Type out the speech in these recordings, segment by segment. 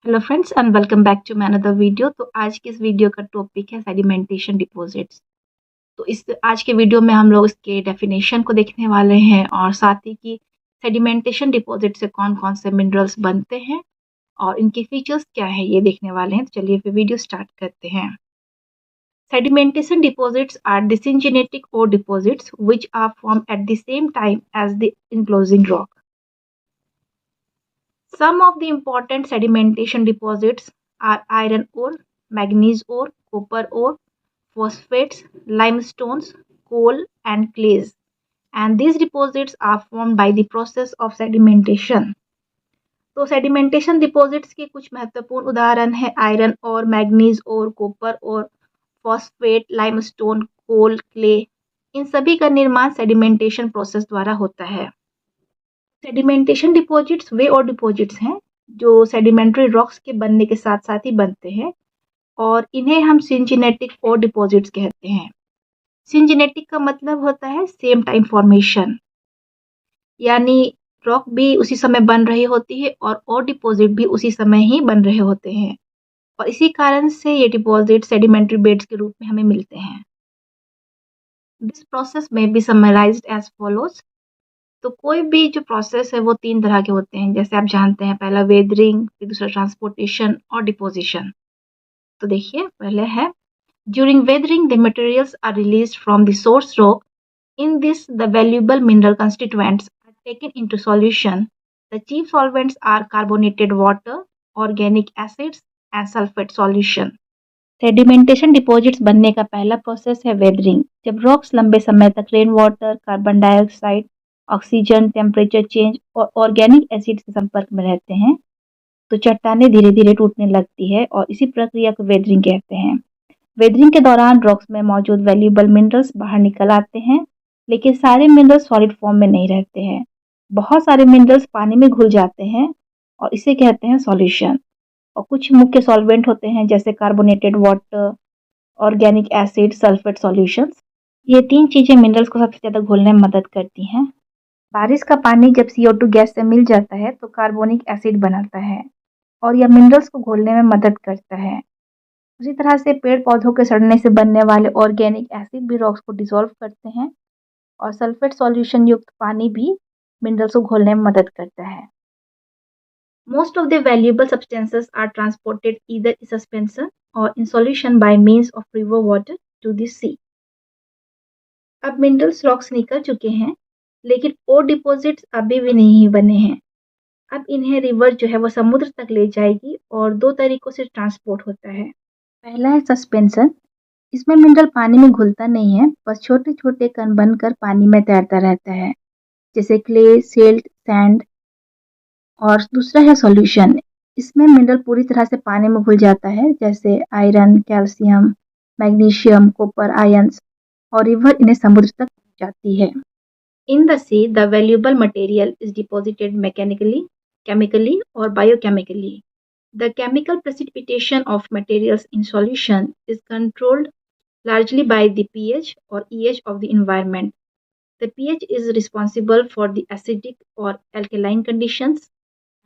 Hello friends and welcome back to my another video. तो आज की इस वीडियो का टॉपिक है सेडिमेंटेशन डिपॉजिट्स। तो इस आज के वीडियो में हम लोग इसके डेफिनेशन को देखने वाले हैं और साथ ही कि सेडिमेंटेशन डिपॉजिट से कौन कौन से मिनरल्स बनते हैं और इनके फीचर्स क्या है ये देखने वाले हैं। तो चलिए फिर वीडियो स्टार्ट करते हैं। Sedimentation deposits are disyngenitic ore deposits which are formed at the same time as the enclosing rock. Some of the important sedimentation deposits are iron ore, manganese ore, copper ore, phosphates, limestones, coal, and clays. And these deposits are formed by the process of sedimentation. तो sedimentation deposits के कुछ महत्वपूर्ण उदाहरण है iron और manganese और copper और phosphate, limestone, कोल, clay. इन सभी का निर्माण सेडिमेंटेशन प्रोसेस द्वारा होता है। सेडिमेंटेशन डिपॉजिट्स वे और डिपॉजिट्स हैं जो सेडिमेंट्री रॉक्स के बनने के साथ साथ ही बनते हैं और इन्हें हम सिंजिनेटिक और डिपॉजिट्स कहते हैं। सिंजिनेटिक का मतलब होता है सेम टाइम फॉर्मेशन, यानी रॉक भी उसी समय बन रही होती है और डिपॉजिट भी उसी समय ही बन रहे होते हैं और इसी कारण से ये डिपॉजिट सेडिमेंट्री बेड्स के रूप में हमें मिलते हैं। दिस प्रोसेस में बी समराइज्ड एज फॉलोज। तो कोई भी जो प्रोसेस है वो 3 तरह के होते हैं, जैसे आप जानते हैं, पहला वेदरिंग, फिर दूसरा ट्रांसपोर्टेशन और डिपोजिशन। तो देखिए पहले है during weathering the materials are released from the source rock. In this the valuable mineral constituents are taken into solution. The chief solvents are carbonated water, organic acids and sulphate solution. Sedimentation deposits बनने का पहला process है weathering. जब rocks लंबे समय तक rain water, carbon dioxide, oxygen, temperature change और organic acid के संपर्क में रहते हैं तो चट्टानें धीरे धीरे टूटने लगती है और इसी प्रक्रिया को वेदरिंग कहते हैं। वेदरिंग के दौरान रॉक्स में मौजूद वैल्यूएबल मिनरल्स बाहर निकल आते हैं, लेकिन सारे मिनरल्स सॉलिड फॉर्म में नहीं रहते हैं। बहुत सारे मिनरल्स पानी में घुल जाते हैं और इसे कहते हैं सॉल्यूशन। और कुछ मुख्य सॉल्वेंट होते हैं जैसे carbonated water, organic acid, sulphate solutions. ये 3 चीजें मिनरल्स को सबसे ज्यादा घुलने में मदद करती हैं। बारिश का पानी जब CO2 गैस से मिल जाता है तो कार्बोनिक एसिड बनाता है और यह मिनरल्स को घोलने में मदद करता है। उसी तरह से पेड़ पौधों के सड़ने से बनने वाले ऑर्गेनिक एसिड भी रॉक्स को डिसॉल्व करते हैं और सल्फेट सॉल्यूशन युक्त पानी भी मिनरल्स को घोलने में मदद करता है। Most of the valuable substances are transported either in suspension or in solution by means of river water to the sea. अब मिनरल्स रॉक्स निकल चुके हैं लेकिन और डिपॉजिट्स अभी भी नहीं बने हैं। अब इन्हें रिवर जो है वो समुद्र तक ले जाएगी और 2 तरीकों से ट्रांसपोर्ट होता है। पहला है सस्पेंशन। इसमें मिनरल पानी में घुलता नहीं है, बस छोटे छोटे कण बनकर पानी में तैरता रहता है, जैसे क्ले, सिल्ट, सैंड। और दूसरा है सॉल्यूशन। इसमें मिनरल पूरी तरह से पानी में घुल जाता है, जैसे iron, calcium, magnesium, copper ions, और रिवर इन्हें समुद्र तक पहुंचाती है। In the sea, the valuable material is deposited mechanically, chemically, or biochemically. The chemical precipitation of materials in solution is controlled largely by the pH or EH of the environment. The pH is responsible for the acidic or alkaline conditions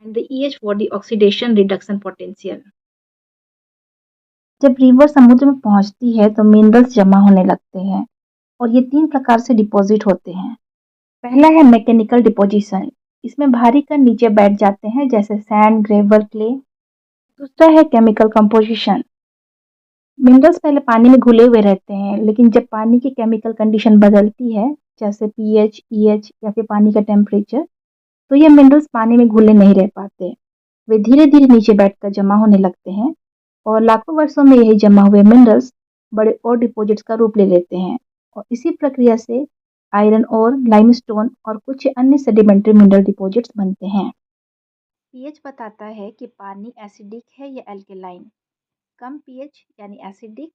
and the EH for the oxidation reduction potential. जब river समुद्र में पहुंचती है तो minerals जमा होने लगते हैं और ये 3 प्रकार से डिपॉजिट होते हैं। पहला है मैकेनिकल डिपोजिशन। इसमें भारी कण नीचे बैठ जाते हैं जैसे सैंड, ग्रेवल, क्ले। दूसरा है केमिकल कंपोजिशन। मिनरल्स पहले पानी में घुले हुए रहते हैं, लेकिन जब पानी की केमिकल कंडीशन बदलती है, जैसे पीएच, ईएच या फिर पानी का टेम्परेचर, तो ये मिनरल्स पानी में घुले नहीं रह पाते। वे धीरे धीरे नीचे बैठकर जमा होने लगते हैं और लाखों वर्षों में यही जमा हुए मिनरल्स बड़े और डिपॉजिट्स का रूप ले लेते हैं और इसी प्रक्रिया से आयरन और लाइमस्टोन और कुछ अन्य सेडिमेंट्री मिनरल डिपॉजिट्स बनते हैं। पीएच बताता है कि पानी एसिडिक है या एल्केलाइन। कम पीएच यानी एसिडिक,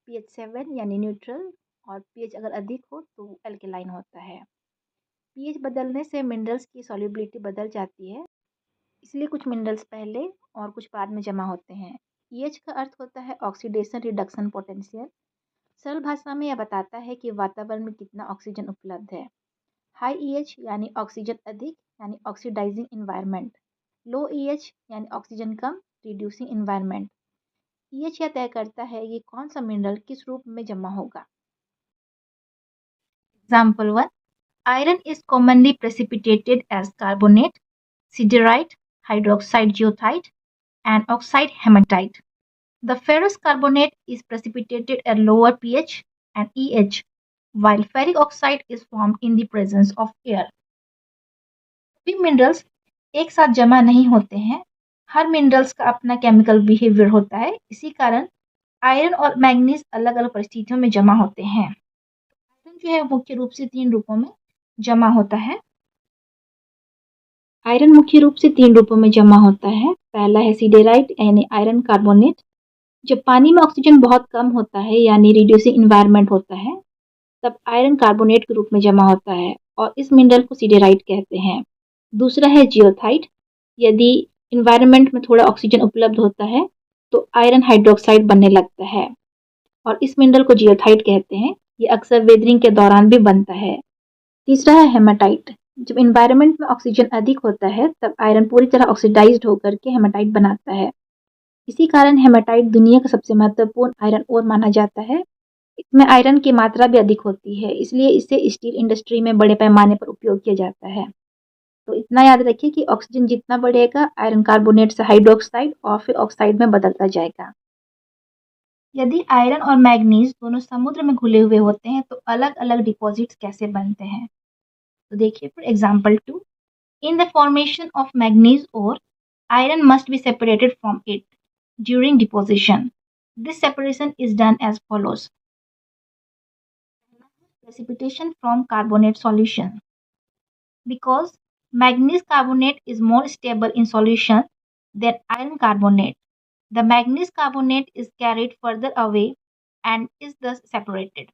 पीएच 7 यानी न्यूट्रल और पीएच अगर अधिक हो तो एल्केलाइन होता है। पीएच बदलने से मिनरल्स की सॉल्युबिलिटी बदल जाती है, इसलिए कुछ मिनरल्स पहले और कुछ बाद में जमा होते हैं। ईएच का अर्थ होता है ऑक्सीडेशन रिडक्शन पोटेंशियल। सरल भाषा में यह बताता है कि वातावरण में कितना ऑक्सीजन उपलब्ध है। हाई ईएच यानी ऑक्सीजन अधिक, यानी ऑक्सीडाइजिंग इन्वायरमेंट। लो ईएच यानी ऑक्सीजन कम, रिड्यूसिंग इन्वायरमेंट। पीएच यह तय करता है कि कौन सा मिनरल किस रूप में जमा होगा। Example 1, iron is commonly precipitated as carbonate, siderite, hydroxide goethite, and oxide hematite. The ferrous carbonate is precipitated at lower pH and EH, while ferric oxide is formed in the presence of air. सभी minerals एक साथ जमा नहीं होते हैं। हर minerals का अपना chemical behaviour होता है। इसी कारण आयरन और मैग्नीज अलग अलग परिस्थितियों में जमा होते हैं। आयरन जो है मुख्य रूप से 3 रूपों में जमा होता है। आयरन मुख्य रूप से 3 रूपों में जमा होता है। पहला है सिडेराइट यानी आयरन कार्बोनेट। जब पानी में ऑक्सीजन बहुत कम होता है यानी रिड्यूसिंग इन्वायरमेंट होता है, तब आयरन कार्बोनेट के रूप में जमा होता है और इस मिनरल को सिडेराइट कहते हैं। दूसरा है जियोथाइट। यदि इन्वायरमेंट में थोड़ा ऑक्सीजन उपलब्ध होता है तो आयरन हाइड्रोक्साइड बनने लगता है और इस मिनरल को जियोथाइट कहते हैं। ये अक्सर वेदरिंग के दौरान भी बनता है। तीसरा है हेमाटाइट। जब इन्वायरमेंट में ऑक्सीजन अधिक होता है तब आयरन पूरी तरह ऑक्सीडाइज्ड होकर के हेमाटाइट बनाता है। इसी कारण हेमाटाइट दुनिया का सबसे महत्वपूर्ण आयरन ओर माना जाता है। इसमें आयरन की मात्रा भी अधिक होती है, इसलिए इसे स्टील इंडस्ट्री में बड़े पैमाने पर उपयोग किया जाता है। तो इतना याद रखिए कि ऑक्सीजन जितना बढ़ेगा आयरन कार्बोनेट से हाइड्रोक्साइड और फिर ऑक्साइड में बदलता जाएगा। यदि आयरन और मैग्नीज दोनों समुद्र में घुले हुए होते हैं तो अलग अलग डिपॉजिट्स कैसे बनते हैं। तो देखिए for example 2, in the formation of manganese ore, iron must be separated from it during deposition. This separation is done as follows. Precipitation from carbonate solution. Because manganese carbonate is more stable in solution than iron carbonate, the manganese carbonate is carried further away and is thus separated.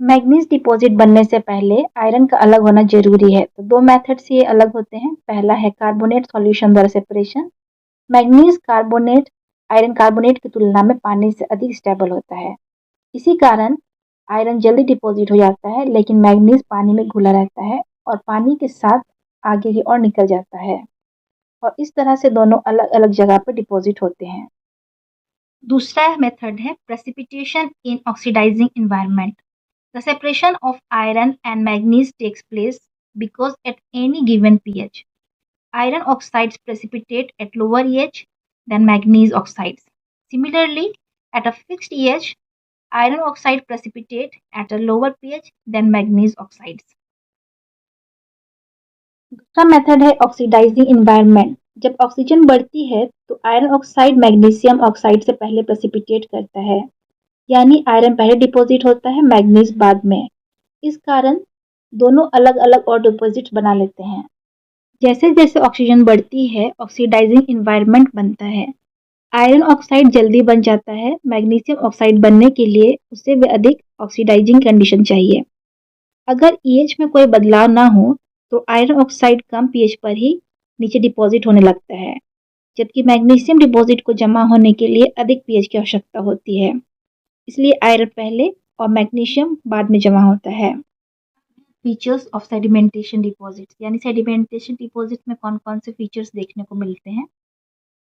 Manganese deposit बनने से पहले iron का अलग होना जरूरी है। तो 2 method से ये अलग होते हैं। पहला है कार्बोनेट सॉल्यूशन द्वारा separation. Manganese carbonate iron carbonate की तुलना में पानी से अधिक स्टेबल होता है। इसी कारण आयरन जल्दी डिपॉजिट हो जाता है, लेकिन मैग्नीज पानी में घुला रहता है और पानी के साथ आगे की ओर निकल जाता है और इस तरह से दोनों अलग अलग जगह पर डिपॉजिट होते हैं। दूसरा मेथड है precipitation in oxidising environment. The separation of iron and manganese takes place because at any given pH, iron oxides precipitate at lower pH than manganese oxides. Similarly, at a fixed pH, iron oxide precipitate at a lower pH than manganese oxides. दूसरा method है oxidising environment. जब oxygen बढ़ती है तो iron oxide magnesium oxide से पहले precipitate करता है, यानी आयरन पहले डिपॉजिट होता है, मैग्नीज बाद में। इस कारण दोनों अलग अलग और डिपॉजिट बना लेते हैं। जैसे जैसे ऑक्सीजन बढ़ती है ऑक्सीडाइजिंग इन्वायरमेंट बनता है। आयरन ऑक्साइड जल्दी बन जाता है। मैग्नीशियम ऑक्साइड बनने के लिए उससे भी अधिक ऑक्सीडाइजिंग कंडीशन चाहिए। अगर ईएच में कोई बदलाव ना हो तो आयरन ऑक्साइड कम पीएच पर ही नीचे डिपॉजिट होने लगता है, जबकि मैग्नीशियम डिपॉजिट को जमा होने के लिए अधिक पीएच की आवश्यकता होती है। इसलिए आयरन पहले और मैग्नीशियम बाद में जमा होता है। फीचर्स ऑफ सेडिमेंटेशन डिपॉजिट्स, यानी सेडिमेंटेशन डिपॉजिट में कौन कौन से फीचर्स देखने को मिलते हैं।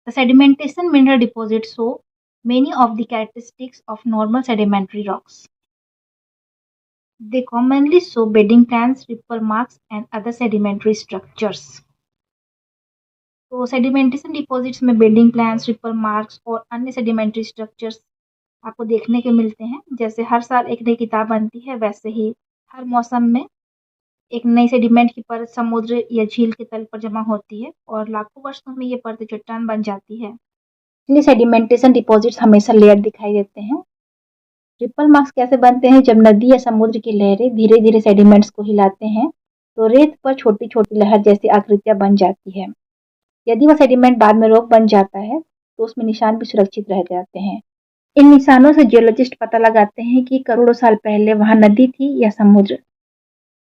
The sedimentation mineral deposit show many of the characteristics of normal sedimentary rocks. They commonly show bedding planes, ripple marks and other sedimentary structures. तो सेडिमेंटेशन डिपॉजिट्स में बेडिंग प्लान्स, रिपल मार्क्स और अन्य sedimentary structures आपको देखने को मिलते हैं। जैसे हर साल एक नई किताब बनती है, वैसे ही हर मौसम में एक नई सेडिमेंट की परत समुद्र या झील के तल पर जमा होती है और लाखों वर्षों में ये परत चट्टान बन जाती है। इसलिए सेडिमेंटेशन डिपॉजिट्स हमेशा लेयर दिखाई देते हैं। रिपल मार्क्स कैसे बनते हैं? जब नदी या समुद्र की लहरें धीरे धीरे सेडिमेंट्स को हिलाते हैं तो रेत पर छोटी छोटी लहर जैसी आकृतियां बन जाती है। यदि वह सेडिमेंट बाद में रॉक बन जाता है तो उसमें निशान भी सुरक्षित रह जाते हैं। इन निशानों से जियोलॉजिस्ट पता लगाते हैं कि करोड़ों साल पहले वहां नदी थी या समुद्र।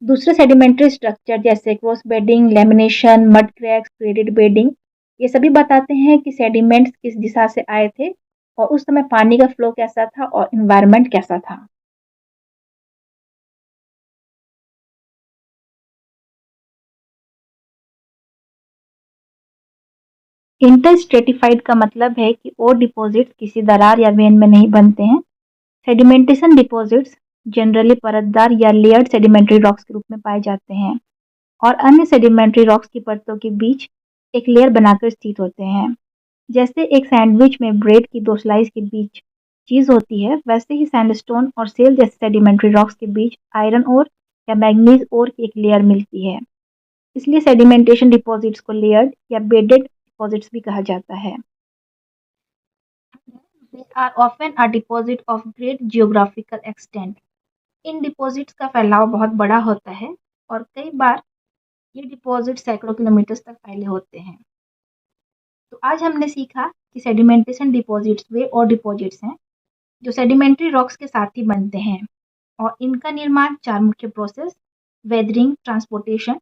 दूसरे सेडिमेंट्री स्ट्रक्चर जैसे cross bedding, lamination, mud cracks, graded bedding, ये सभी बताते हैं कि सेडिमेंट्स किस दिशा से आए थे और उस समय पानी का फ्लो कैसा था और एनवायरनमेंट कैसा था। इंटरस्ट्रेटिफाइड का मतलब है कि और डिपॉजिट्स किसी दरार या वेन में नहीं बनते हैं। सेडिमेंटेशन डिपॉजिट्स जनरली परतदार या लेयर्ड सेडिमेंट्री रॉक्स के रूप में पाए जाते हैं और अन्य सेडिमेंट्री रॉक्स की परतों के बीच एक लेयर बनाकर स्थित होते हैं। जैसे एक सैंडविच में ब्रेड की दो स्लाइस के बीच चीज होती है, वैसे ही सैंडस्टोन और सेल जैसे सेडिमेंट्री रॉक्स के बीच आयरन ओर या मैग्नीज ओर की एक लेयर मिलती है। इसलिए सेडिमेंटेशन डिपॉजिट्स को लेयर्ड या बेडेड डिपॉजिट्स भी कहा जाता है। They are often a deposit of great geographical extent. In deposits का फैलाव बहुत बड़ा होता है और कई बार ये डिपॉजिट सैकड़ों किलोमीटर तक फैले होते हैं। तो आज हमने सीखा कि सेडिमेंटेशन डिपॉजिट्स वे और डिपॉजिट्स हैं जो सेडिमेंट्री रॉक्स के साथ ही बनते हैं और इनका निर्माण चार मुख्य प्रोसेस वेदरिंग, ट्रांसपोर्टेशन,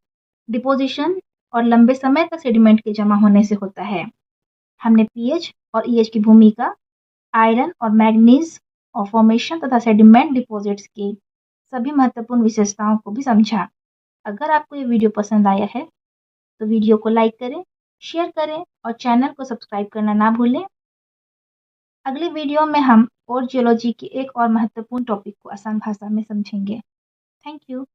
डिपोजिशन और लंबे समय तक सेडिमेंट के जमा होने से होता है। हमने पीएच और ईएच की भूमिका, आयरन और मैग्नीज और फॉर्मेशन तथा सेडिमेंट डिपॉजिट्स की सभी महत्वपूर्ण विशेषताओं को भी समझा। अगर आपको ये वीडियो पसंद आया है तो वीडियो को लाइक करें, शेयर करें और चैनल को सब्सक्राइब करना ना भूलें। अगले वीडियो में हम और जियोलॉजी के एक और महत्वपूर्ण टॉपिक को आसान भाषा में समझेंगे। Thank you.